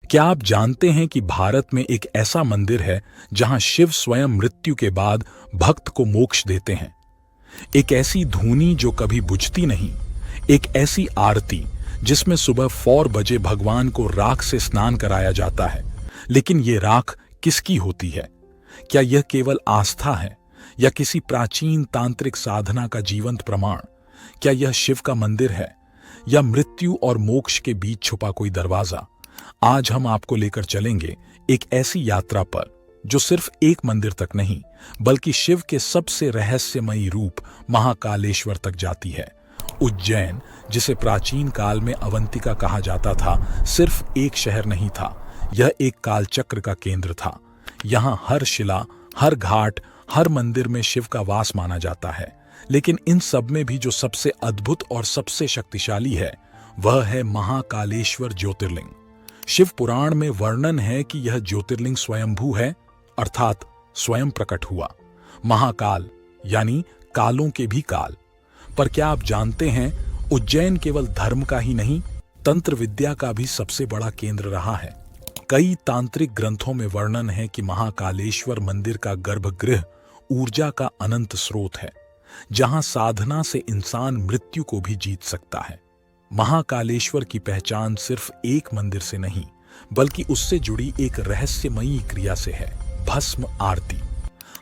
क्या आप जानते हैं कि भारत में एक ऐसा मंदिर है जहां शिव स्वयं मृत्यु के बाद भक्त को मोक्ष देते हैं? एक ऐसी धूनी जो कभी बुझती नहीं, एक ऐसी आरती जिसमें सुबह 4 बजे भगवान को राख से स्नान कराया जाता है। लेकिन ये राख किसकी होती है? क्या यह केवल आस्था है या किसी प्राचीन तांत्रिक साधना का जीवंत प्रमाण? क्या यह शिव का मंदिर है या मृत्यु और मोक्ष के बीच छुपा कोई दरवाजा? आज हम आपको लेकर चलेंगे एक ऐसी यात्रा पर जो सिर्फ एक मंदिर तक नहीं बल्कि शिव के सबसे रहस्यमयी रूप महाकालेश्वर तक जाती है। उज्जैन, जिसे प्राचीन काल में अवंतिका कहा जाता था, सिर्फ एक शहर नहीं था, यह एक कालचक्र का केंद्र था। यहां हर शिला, हर घाट, हर मंदिर में शिव का वास माना जाता है। लेकिन इन सब में भी जो सबसे अद्भुत और सबसे शक्तिशाली है वह है महाकालेश्वर ज्योतिर्लिंग। शिव पुराण में वर्णन है कि यह ज्योतिर्लिंग स्वयंभू है, अर्थात स्वयं प्रकट हुआ। महाकाल यानी कालों के भी काल। पर क्या आप जानते हैं, उज्जैन केवल धर्म का ही नहीं, तंत्र विद्या का भी सबसे बड़ा केंद्र रहा है। कई तांत्रिक ग्रंथों में वर्णन है कि महाकालेश्वर मंदिर का गर्भगृह ऊर्जा का अनंत स्रोत है, जहां साधना से इंसान मृत्यु को भी जीत सकता है। महाकालेश्वर की पहचान सिर्फ एक मंदिर से नहीं बल्कि उससे जुड़ी एक रहस्यमयी क्रिया से है, भस्म आरती।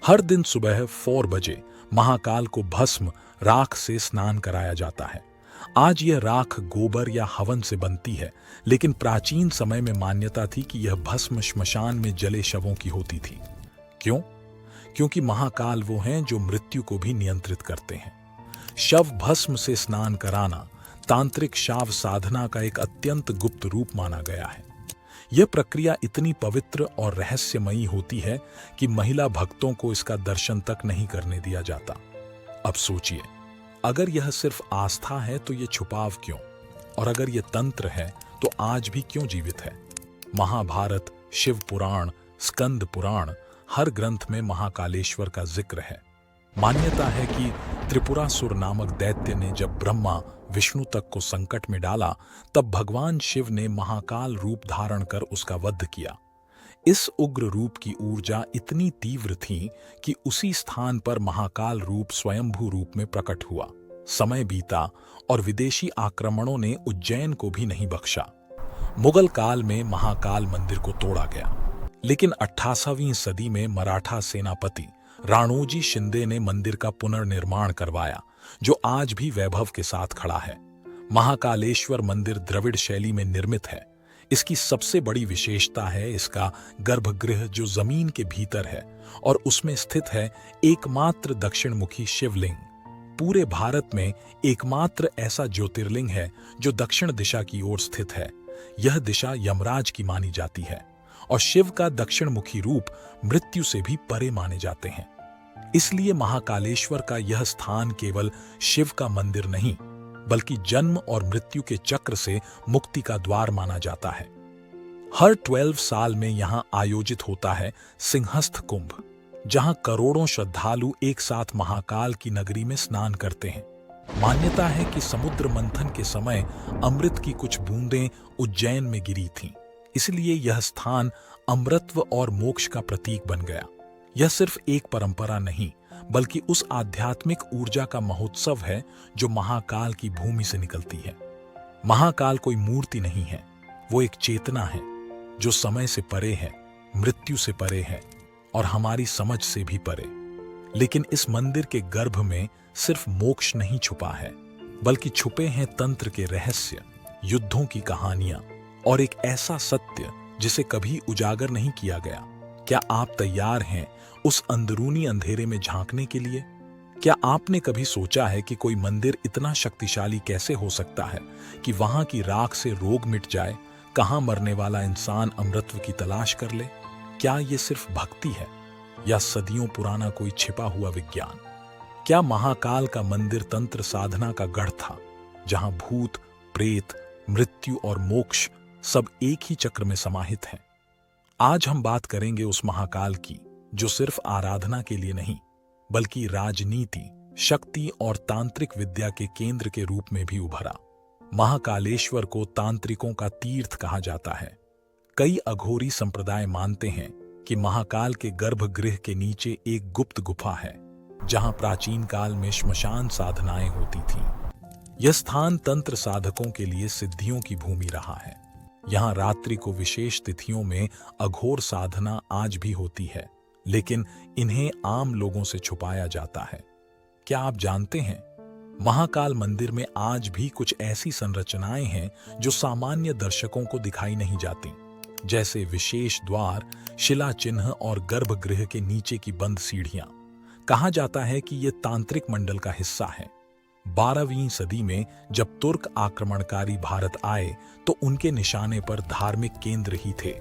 हर दिन सुबह 4 बजे महाकाल को भस्म राख से स्नान कराया जाता है। आज यह राख गोबर या हवन से बनती है, लेकिन प्राचीन समय में मान्यता थी कि यह भस्म श्मशान में जले शवों की होती थी। क्यों? क्योंकि महाकाल वो हैं जो मृत्यु को भी नियंत्रित करते हैं। शव भस्म से स्नान कराना तांत्रिक शाव साधना का एक अत्यंत गुप्त रूप माना गया है। यह प्रक्रिया इतनी पवित्र और रहस्यमयी होती है कि महिला भक्तों को इसका दर्शन तक नहीं करने दिया जाता। अब सोचिए, अगर यह सिर्फ आस्था है तो यह छुपाव क्यों? और अगर यह तंत्र है तो आज भी क्यों जीवित है? महाभारत, शिव पुराण, स्कंद पुराण, हर ग्रंथ में महाकालेश्वर का जिक्र है। मान्यता है कि त्रिपुरासुर नामक दैत्य ने जब ब्रह्मा विष्णु तक को संकट में डाला, तब भगवान शिव ने महाकाल रूप धारण कर उसका वध किया। इस उग्र रूप की ऊर्जा इतनी तीव्र थी कि उसी स्थान पर महाकाल रूप स्वयंभू रूप में प्रकट हुआ। समय बीता और विदेशी आक्रमणों ने उज्जैन को भी नहीं बख्शा। मुगल काल में महाकाल मंदिर को तोड़ा गया, लेकिन 18वीं सदी में मराठा सेनापति राणोजी शिंदे ने मंदिर का पुनर्निर्माण करवाया, जो आज भी वैभव के साथ खड़ा है। महाकालेश्वर मंदिर द्रविड़ शैली में निर्मित है। इसकी सबसे बड़ी विशेषता है इसका गर्भगृह, जो जमीन के भीतर है और उसमें स्थित है एकमात्र दक्षिणमुखी शिवलिंग। पूरे भारत में एकमात्र ऐसा ज्योतिर्लिंग है जो दक्षिण दिशा की ओर स्थित है। यह दिशा यमराज की मानी जाती है और शिव का दक्षिणमुखी रूप मृत्यु से भी परे माने जाते हैं। इसलिए महाकालेश्वर का यह स्थान केवल शिव का मंदिर नहीं बल्कि जन्म और मृत्यु के चक्र से मुक्ति का द्वार माना जाता है। हर 12 साल में यहां आयोजित होता है सिंहस्थ कुंभ, जहां करोड़ों श्रद्धालु एक साथ महाकाल की नगरी में स्नान करते हैं। मान्यता है कि समुद्र मंथन के समय अमृत की कुछ बूंदें उज्जैन में गिरी थीं, इसलिए यह स्थान अमृतत्व और मोक्ष का प्रतीक बन गया। यह सिर्फ एक परंपरा नहीं बल्कि उस आध्यात्मिक ऊर्जा का महोत्सव है जो महाकाल की भूमि से निकलती है। महाकाल कोई मूर्ति नहीं है, वो एक चेतना है जो समय से परे है, मृत्यु से परे है और हमारी समझ से भी परे। लेकिन इस मंदिर के गर्भ में सिर्फ मोक्ष नहीं छुपा है, बल्कि छुपे हैं तंत्र के रहस्य, युद्धों की कहानियां और एक ऐसा सत्य जिसे कभी उजागर नहीं किया गया। क्या आप तैयार हैं उस अंदरूनी अंधेरे में झांकने के लिए? क्या आपने कभी सोचा है कि कोई मंदिर इतना शक्तिशाली कैसे हो सकता है कि वहां की राख से रोग मिट जाए, कहां मरने वाला इंसान अमृतत्व की तलाश कर ले? क्या ये सिर्फ भक्ति है या सदियों पुराना कोई छिपा हुआ विज्ञान? क्या महाकाल का मंदिर तंत्र साधना का गढ़ था, जहां भूत, प्रेत, मृत्यु और मोक्ष सब एक ही चक्र में समाहित हैं? आज हम बात करेंगे उस महाकाल की जो सिर्फ आराधना के लिए नहीं बल्कि राजनीति, शक्ति और तांत्रिक विद्या के केंद्र के रूप में भी उभरा। महाकालेश्वर को तांत्रिकों का तीर्थ कहा जाता है। कई अघोरी संप्रदाय मानते हैं कि महाकाल के गर्भगृह के नीचे एक गुप्त गुफा है, जहां प्राचीन काल में श्मशान साधनाएं होती थीं। यह स्थान तंत्र साधकों के लिए सिद्धियों की भूमि रहा है। यहाँ रात्रि को विशेष तिथियों में अघोर साधना आज भी होती है, लेकिन इन्हें आम लोगों से छुपाया जाता है। क्या आप जानते हैं, महाकाल मंदिर में आज भी कुछ ऐसी संरचनाएं हैं जो सामान्य दर्शकों को दिखाई नहीं जाती, जैसे विशेष द्वार, शिला चिन्ह और गर्भगृह के नीचे की बंद सीढ़ियां। कहा जाता है कि ये तांत्रिक मंडल का हिस्सा है। 12वीं सदी में जब तुर्क आक्रमणकारी भारत आए तो उनके निशाने पर धार्मिक केंद्र ही थे।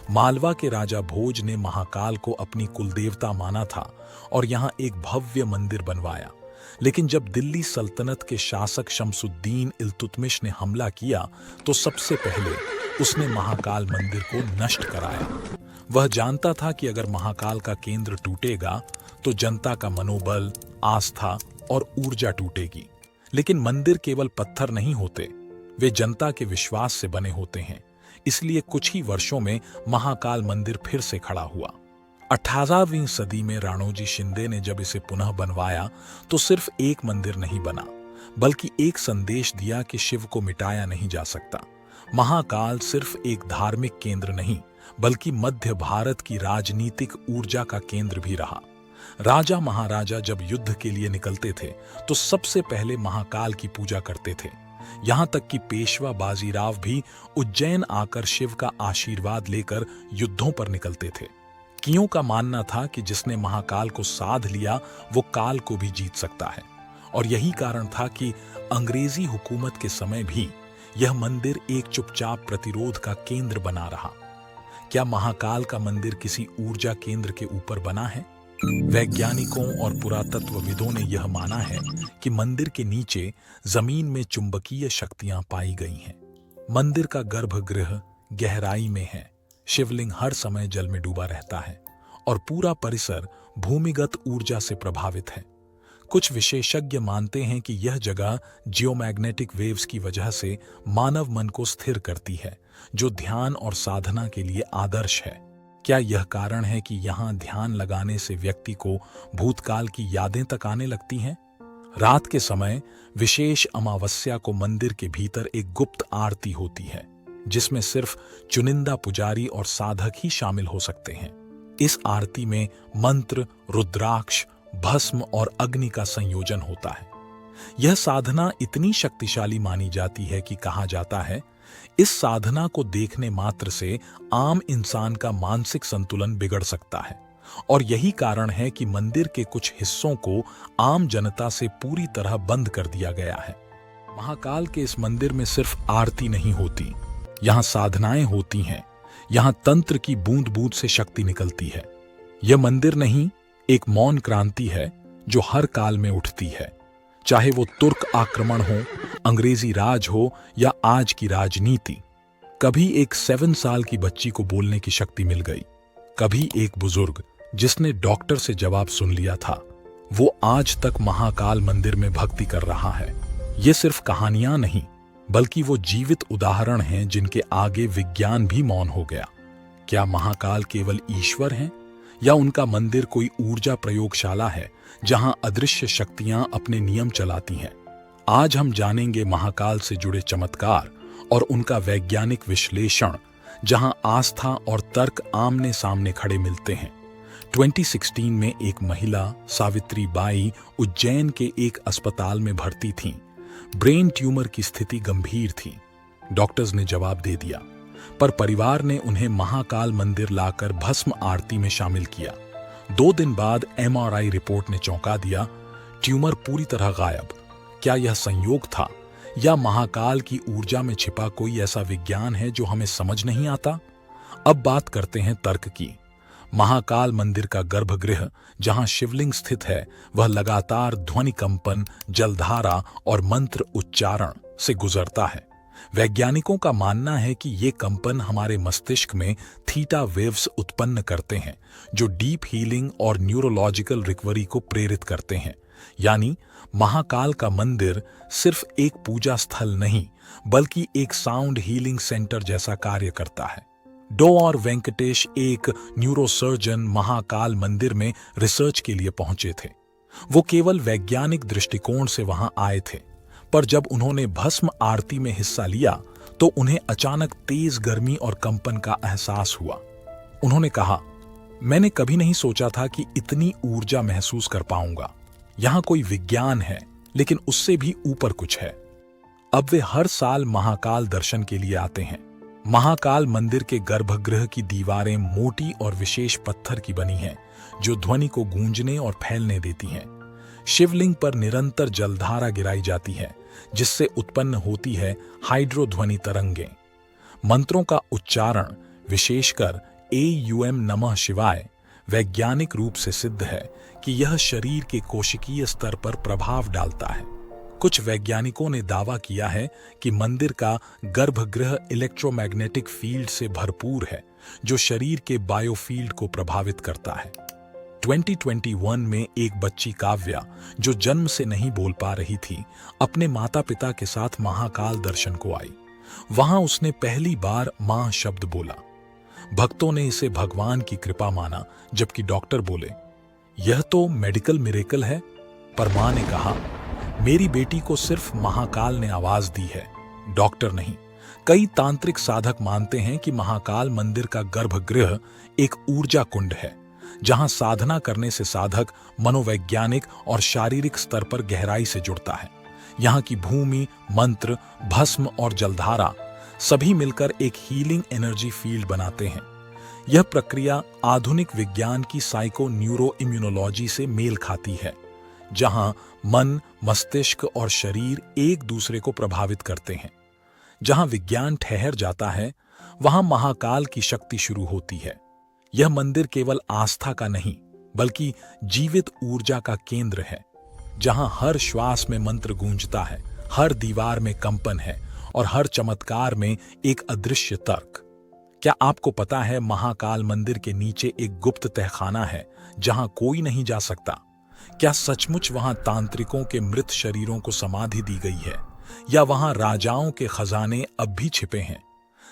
मालवा के राजा भोज ने महाकाल को अपनी कुलदेवता माना था और यहाँ एक भव्य मंदिर बनवाया। लेकिन जब दिल्ली सल्तनत के शासक शमसुद्दीन इल्तुतमिश ने हमला किया तो सबसे पहले उसने महाकाल मंदिर को नष्ट कराया। वह जानता था कि अगर महाकाल का केंद्र टूटेगा तो जनता का मनोबल, आस्था और ऊर्जा टूटेगी। लेकिन मंदिर केवल पत्थर नहीं होते, वे जनता के विश्वास से बने होते हैं। इसलिए कुछ ही वर्षों में महाकाल मंदिर फिर से खड़ा हुआ। 18वीं सदी में राणोजी शिंदे ने जब इसे पुनः बनवाया तो सिर्फ एक मंदिर नहीं बना, बल्कि एक संदेश दिया कि शिव को मिटाया नहीं जा सकता। महाकाल सिर्फ एक धार्मिक केंद्र नहीं, बल्कि मध्य भारत की राजनीतिक ऊर्जा का केंद्र भी रहा। राजा महाराजा जब युद्ध के लिए निकलते थे तो सबसे पहले महाकाल की पूजा करते थे। यहां तक कि पेशवा बाजीराव भी उज्जैन आकर शिव का आशीर्वाद लेकर युद्धों पर निकलते थे। कियों का मानना था कि जिसने महाकाल को साध लिया वो काल को भी जीत सकता है, और यही कारण था कि अंग्रेजी हुकूमत के समय भी यह मंदिर एक चुपचाप प्रतिरोध का केंद्र बना रहा। क्या महाकाल का मंदिर किसी ऊर्जा केंद्र के ऊपर बना है? वैज्ञानिकों और पुरातत्वविदों ने यह माना है कि मंदिर के नीचे जमीन में चुंबकीय शक्तियां पाई गई हैं। मंदिर का गर्भगृह गहराई में है, शिवलिंग हर समय जल में डूबा रहता है और पूरा परिसर भूमिगत ऊर्जा से प्रभावित है। कुछ विशेषज्ञ मानते हैं कि यह जगह जियोमैग्नेटिक वेव्स की वजह से मानव मन को स्थिर करती है, जो ध्यान और साधना के लिए आदर्श है। क्या यह कारण है कि यहाँ ध्यान लगाने से व्यक्ति को भूतकाल की यादें तक आने लगती हैं? रात के समय विशेष अमावस्या को मंदिर के भीतर एक गुप्त आरती होती है, जिसमें सिर्फ चुनिंदा पुजारी और साधक ही शामिल हो सकते हैं। इस आरती में मंत्र, रुद्राक्ष, भस्म और अग्नि का संयोजन होता है। यह साधना इतनी शक्तिशाली मानी जाती है कि कहा जाता है इस साधना को देखने मात्र से आम इंसान का मानसिक संतुलन बिगड़ सकता है, और यही कारण है कि मंदिर के कुछ हिस्सों को आम जनता से पूरी तरह बंद कर दिया गया है। महाकाल के इस मंदिर में सिर्फ आरती नहीं होती, यहाँ साधनाएं होती हैं। यहाँ तंत्र की बूंद बूंद से शक्ति निकलती है। यह मंदिर नहीं, एक मौन क्रांति है जो हर काल में उठती है, चाहे वो तुर्क आक्रमण हो, अंग्रेजी राज हो या आज की राजनीति। कभी एक 7 साल की बच्ची को बोलने की शक्ति मिल गई, कभी एक बुजुर्ग जिसने डॉक्टर से जवाब सुन लिया था, वो आज तक महाकाल मंदिर में भक्ति कर रहा है। ये सिर्फ कहानियां नहीं, बल्कि वो जीवित उदाहरण हैं जिनके आगे विज्ञान भी मौन हो गया। क्या महाकाल केवल ईश्वर हैं, या उनका मंदिर कोई ऊर्जा प्रयोगशाला है जहां अदृश्य शक्तियां अपने नियम चलाती हैं? आज हम जानेंगे महाकाल से जुड़े चमत्कार और उनका वैज्ञानिक विश्लेषण, जहां आस्था और तर्क आमने सामने खड़े मिलते हैं। 2016 में एक महिला सावित्री बाई उज्जैन के एक अस्पताल में भर्ती थीं। ब्रेन ट्यूमर की स्थिति गंभीर थी। डॉक्टर्स ने जवाब दे दिया, पर परिवार ने उन्हें महाकाल मंदिर लाकर भस्म आरती में शामिल किया। 2 दिन बाद MRI रिपोर्ट ने चौंका दिया, ट्यूमर पूरी तरह गायब। क्या यह संयोग था, या महाकाल की ऊर्जा में छिपा कोई ऐसा विज्ञान है जो हमें समझ नहीं आता? अब बात करते हैं तर्क की। महाकाल मंदिर का गर्भगृह जहां शिवलिंग स्थित है, वह लगातार ध्वनि कंपन, जलधारा और मंत्र उच्चारण से गुजरता है। वैज्ञानिकों का मानना है कि ये कंपन हमारे मस्तिष्क में थीटा वेव्स उत्पन्न करते हैं, जो डीप हीलिंग और न्यूरोलॉजिकल रिकवरी को प्रेरित करते हैं। यानी महाकाल का मंदिर सिर्फ एक पूजा स्थल नहीं, बल्कि एक साउंड हीलिंग सेंटर जैसा कार्य करता है। डो और वेंकटेश एक न्यूरोसर्जन महाकाल मंदिर में रिसर्च के लिए पहुंचे थे। वो केवल वैज्ञानिक दृष्टिकोण से वहां आए थे, पर जब उन्होंने भस्म आरती में हिस्सा लिया तो उन्हें अचानक तेज गर्मी और कंपन का एहसास हुआ। उन्होंने कहा, मैंने कभी नहीं सोचा था कि इतनी ऊर्जा महसूस कर पाऊंगा। यहां कोई विज्ञान है, लेकिन उससे भी ऊपर कुछ है। अब वे हर साल महाकाल दर्शन के लिए आते हैं। महाकाल मंदिर के गर्भगृह की दीवारें मोटी और विशेष पत्थर की बनी हैं, जो ध्वनि को गूंजने और फैलने देती हैं। शिवलिंग पर निरंतर जलधारा गिराई जाती है, जिससे उत्पन्न होती है हाइड्रोध्वनि तरंगें। मंत्रों का उच्चारण, विशेषकर एयूएम नमः शिवाय, वैज्ञानिक रूप से सिद्ध है कि यह शरीर के कोशिकीय स्तर पर प्रभाव डालता है। कुछ वैज्ञानिकों ने दावा किया है कि मंदिर का गर्भगृह इलेक्ट्रोमैग्नेटिक फील्ड से भरपूर है, जो शरीर के बायोफील्ड को प्रभावित करता है। 2021 में एक बच्ची काव्या, जो जन्म से नहीं बोल पा रही थी, अपने माता पिता के साथ महाकाल दर्शन को आई। वहां उसने पहली बार मां शब्द बोला। भक्तों ने इसे भगवान की कृपा माना, जबकि डॉक्टर बोले, यह तो मेडिकल मिरेकल है। पर मां ने कहा, मेरी बेटी को सिर्फ महाकाल ने आवाज दी है, डॉक्टर नहीं। कई तांत्रिक साधक मानते हैं कि महाकाल मंदिर का गर्भगृह एक ऊर्जा कुंड है, जहां साधना करने से साधक मनोवैज्ञानिक और शारीरिक स्तर पर गहराई से जुड़ता है। यहाँ की भूमि, मंत्र, भस्म और जलधारा सभी मिलकर एक हीलिंग एनर्जी फील्ड बनाते हैं। यह प्रक्रिया आधुनिक विज्ञान की साइको न्यूरो इम्यूनोलॉजी से मेल खाती है, जहां मन, मस्तिष्क और शरीर एक दूसरे को प्रभावित करते हैं। जहां विज्ञान ठहर जाता है, वहां महाकाल की शक्ति शुरू होती है। यह मंदिर केवल आस्था का नहीं, बल्कि जीवित ऊर्जा का केंद्र है, जहां हर श्वास में मंत्र गूंजता है, हर दीवार में कंपन है और हर चमत्कार में एक अदृश्य तर्क। क्या आपको पता है, महाकाल मंदिर के नीचे एक गुप्त तहखाना है, जहां कोई नहीं जा सकता? क्या सचमुच वहां तांत्रिकों के मृत शरीरों को समाधि दी गई है, या वहां राजाओं के खजाने अब भी छिपे हैं?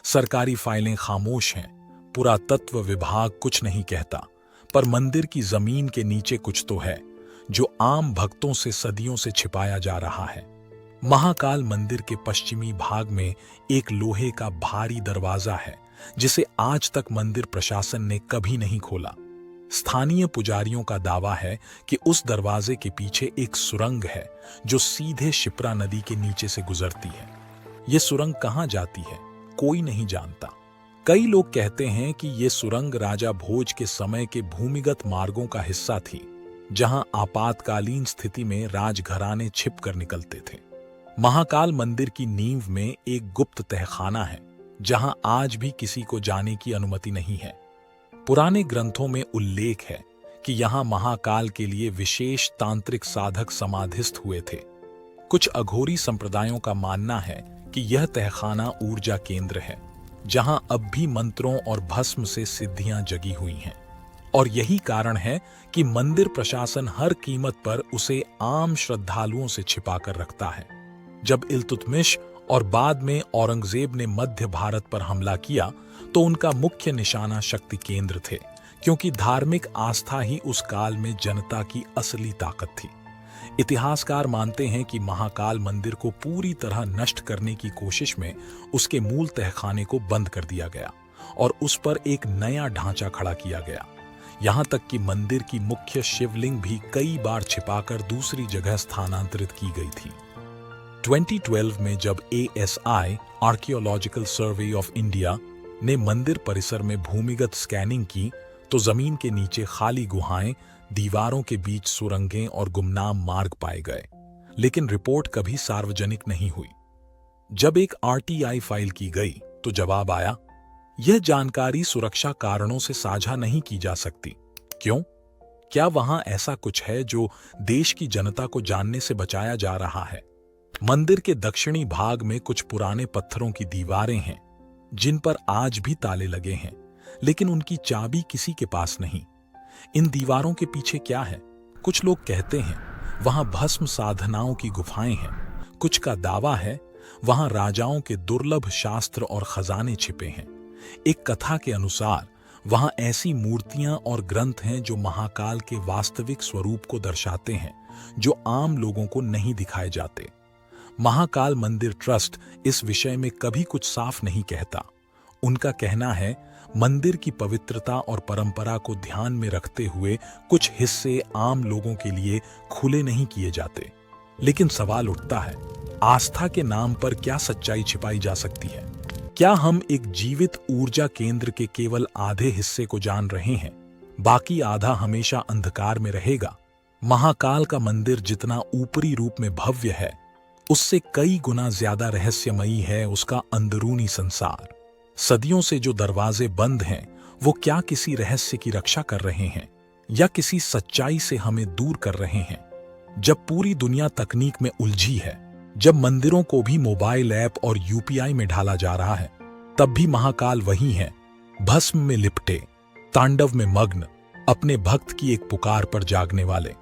सरकारी फाइलें खामोश हैं, पुरातत्व विभाग कुछ नहीं कहता, पर मंदिर की जमीन के नीचे कुछ तो है, जो आम भक्तों से सदियों से छिपाया जा रहा है। महाकाल मंदिर के पश्चिमी भाग में एक लोहे का भारी दरवाजा है, जिसे आज तक मंदिर प्रशासन ने कभी नहीं खोला। स्थानीय पुजारियों का दावा है कि उस दरवाजे के पीछे एक सुरंग है, जो सीधे शिप्रा नदी के नीचे से गुजरती है। ये सुरंग कहां जाती है, कोई नहीं जानता। कई लोग कहते हैं कि ये सुरंग राजा भोज के समय के भूमिगत मार्गों का हिस्सा थी, जहां आपातकालीन स्थिति में राजघराने छिप कर निकलते थे। महाकाल मंदिर की नींव में एक गुप्त तहखाना है, जहां आज भी किसी को जाने की अनुमति नहीं है। पुराने ग्रंथों में उल्लेख है कि यहां महाकाल के लिए विशेष तांत्रिक साधक समाधिस्थ हुए थे। कुछ अघोरी संप्रदायों का मानना है कि यह तहखाना ऊर्जा केंद्र है, जहां अब भी मंत्रों और भस्म से सिद्धियां जगी हुई हैं। और यही कारण है कि मंदिर प्रशासन हर कीमत पर उसे आम श्रद्धालुओं से छिपाकर रखता है। जब इल्तुतमिश और बाद में औरंगजेब ने मध्य भारत पर हमला किया, तो उनका मुख्य निशाना शक्ति केंद्र थे, क्योंकि धार्मिक आस्था ही उस काल में जनता की असली ताकत थी। इतिहासकार मानते हैं कि महाकाल मंदिर को पूरी तरह नष्ट करने की कोशिश में उसके मूल तहखाने को बंद कर दिया गया और उस पर एक नया ढांचा खड़ा किया गया। यहां तक कि मंदिर की मुख्य शिवलिंग भी कई बार छिपाकर दूसरी जगह स्थानांतरित की गई थी। 2012 में जब ASI archaeological survey of India ने मंदिर परिसर में भूमिगत स्कैनिंग की, तो जमीन के नीचे खाली गुहाएं, दीवारों के बीच सुरंगें और गुमनाम मार्ग पाए गए, लेकिन रिपोर्ट कभी सार्वजनिक नहीं हुई। जब एक RTI फाइल की गई, तो जवाब आया, यह जानकारी सुरक्षा कारणों से साझा नहीं की जा सकती। क्यों? क्या वहां ऐसा कुछ है जो देश की जनता को जानने से बचाया जा रहा है? मंदिर के दक्षिणी भाग में कुछ पुराने पत्थरों की दीवारें हैं, जिन पर आज भी ताले लगे हैं, लेकिन उनकी चाबी किसी के पास नहीं। इन दीवारों के पीछे क्या है? कुछ लोग कहते हैं वहां भस्म साधनाओं की गुफाएं हैं। कुछ का दावा है वहां राजाओं के दुर्लभ शास्त्र और खजाने छिपे हैं। एक कथा के अनुसार वहां ऐसी मूर्तियां और ग्रंथ हैं जो महाकाल के वास्तविक स्वरूप को दर्शाते हैं, जो आम लोगों को नहीं दिखाए जाते। महाकाल मंदिर ट्रस्ट इस विषय में कभी कुछ साफ नहीं कहता। उनका कहना है, मंदिर की पवित्रता और परंपरा को ध्यान में रखते हुए कुछ हिस्से आम लोगों के लिए खुले नहीं किए जाते। लेकिन सवाल उठता है, आस्था के नाम पर क्या सच्चाई छिपाई जा सकती है? क्या हम एक जीवित ऊर्जा केंद्र के केवल आधे हिस्से को जान रहे हैं, बाकी आधा हमेशा अंधकार में रहेगा? महाकाल का मंदिर जितना ऊपरी रूप में भव्य है, उससे कई गुना ज्यादा रहस्यमयी है उसका अंदरूनी संसार। सदियों से जो दरवाजे बंद हैं, वो क्या किसी रहस्य की रक्षा कर रहे हैं या किसी सच्चाई से हमें दूर कर रहे हैं? जब पूरी दुनिया तकनीक में उलझी है, जब मंदिरों को भी मोबाइल ऐप और यूपीआई में ढाला जा रहा है, तब भी महाकाल वही है, भस्म में लिपटे, तांडव में मग्न, अपने भक्त की एक पुकार पर जागने वाले।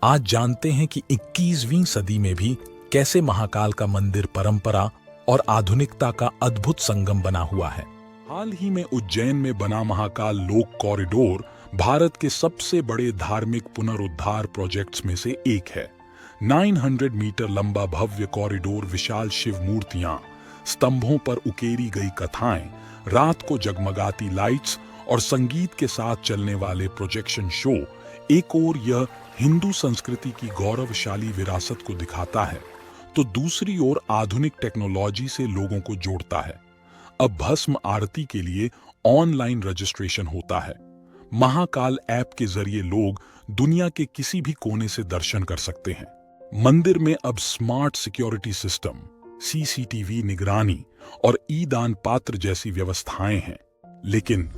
आज जानते हैं कि 21वीं सदी में भी कैसे महाकाल का मंदिर परंपरा और आधुनिकता का अद्भुत संगम बना हुआ है। हाल ही में उज्जैन में बना महाकाल लोक कॉरिडोर भारत के सबसे बड़े धार्मिक पुनरुद्धार प्रोजेक्ट्स में से एक है। 900 मीटर लंबा भव्य कॉरिडोर, विशाल शिव मूर्तियां, स्तंभों पर उकेरी गई कथाएं, रात को जगमगाती लाइट्स और संगीत के साथ चलने वाले प्रोजेक्शन शो, एक ओर यह हिंदू संस्कृति की गौरवशाली विरासत को दिखाता है, तो दूसरी ओर आधुनिक टेक्नोलॉजी से लोगों को जोड़ता है। अब भस्म आरती के लिए ऑनलाइन रजिस्ट्रेशन होता है। महाकाल ऐप के जरिए लोग दुनिया के किसी भी कोने से दर्शन कर सकते हैं। मंदिर में अब स्मार्ट सिक्योरिटी सिस्टम, सीसीटीवी निगरानी और ई-दान पात्र जैसी व्यवस्थाएं हैं। लेकिन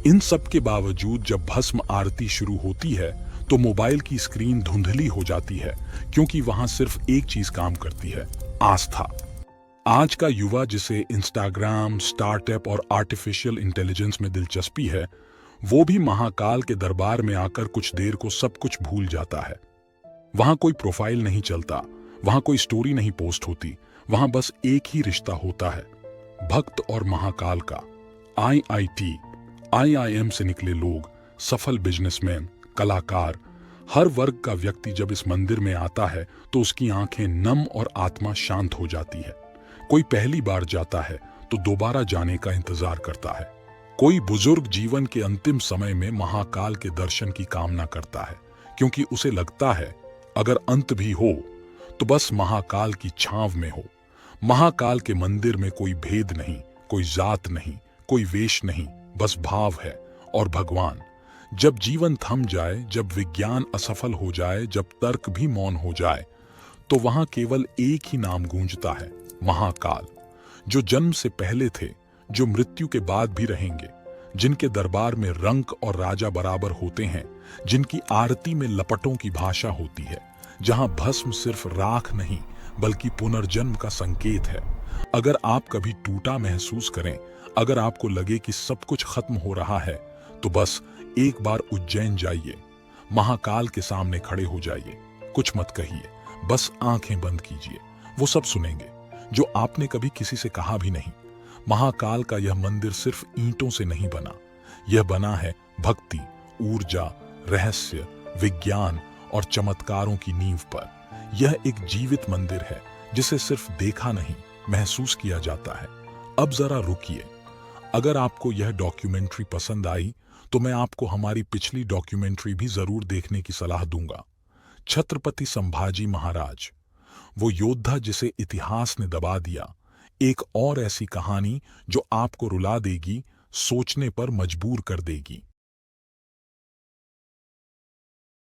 इन सब के बावजूद जब भस्म आरती शुरू होती है तो मोबाइल की स्क्रीन धुंधली हो जाती है, क्योंकि वहां सिर्फ एक चीज काम करती है, आस्था। आज का युवा, जिसे इंस्टाग्राम, स्टार्टअप और आर्टिफिशियल इंटेलिजेंस में दिलचस्पी है, वो भी महाकाल के दरबार में आकर कुछ देर को सब कुछ भूल जाता है। वहां कोई प्रोफाइल नहीं चलता, वहां कोई स्टोरी नहीं पोस्ट होती, वहां बस एक ही रिश्ता होता है, भक्त और महाकाल का। आईआईटी, आईआईएम से निकले लोग, सफल बिजनेसमैन, कलाकार, हर वर्ग का व्यक्ति जब इस मंदिर में आता है तो उसकी आंखें नम और आत्मा शांत हो जाती है। कोई पहली बार जाता है तो दोबारा जाने का इंतजार करता है। कोई बुजुर्ग जीवन के अंतिम समय में महाकाल के दर्शन की कामना करता है, क्योंकि उसे लगता है अगर अंत भी हो तो बस महाकाल की छांव में हो। महाकाल के मंदिर में कोई भेद नहीं, कोई जात नहीं, कोई वेश नहीं, बस भाव है और भगवान। जब जीवन थम जाए, जब विज्ञान असफल हो जाए, जब तर्क भी मौन हो जाए, तो वहां केवल एक ही नाम गूंजता है, महाकाल। जो जन्म से पहले थे, जो मृत्यु के बाद भी रहेंगे, जिनके दरबार में रंक और राजा बराबर होते हैं, जिनकी आरती में लपटों की भाषा होती है, जहां भस्म सिर्फ राख नहीं बल्कि पुनर्जन्म का संकेत है। अगर आप कभी टूटा महसूस करें, अगर आपको लगे कि सब कुछ खत्म हो रहा है, तो बस एक बार उज्जैन जाइए, महाकाल के सामने खड़े हो जाइए, कुछ मत कहिए, बस आंखें बंद कीजिए, वो सब सुनेंगे जो आपने कभी किसी से कहा भी नहीं। महाकाल का यह मंदिर सिर्फ ईंटों से नहीं बना, यह बना है भक्ति, ऊर्जा, रहस्य, विज्ञान और चमत्कारों की नींव पर। यह एक जीवित मंदिर है जिसे सिर्फ देखा नहीं, महसूस किया जाता है। अब जरा रुकिए, अगर आपको यह डॉक्यूमेंट्री पसंद आई तो मैं आपको हमारी पिछली डॉक्यूमेंट्री भी जरूर देखने की सलाह दूंगा। छत्रपति संभाजी महाराज, वो योद्धा जिसे इतिहास ने दबा दिया, एक और ऐसी कहानी जो आपको रुला देगी, सोचने पर मजबूर कर देगी।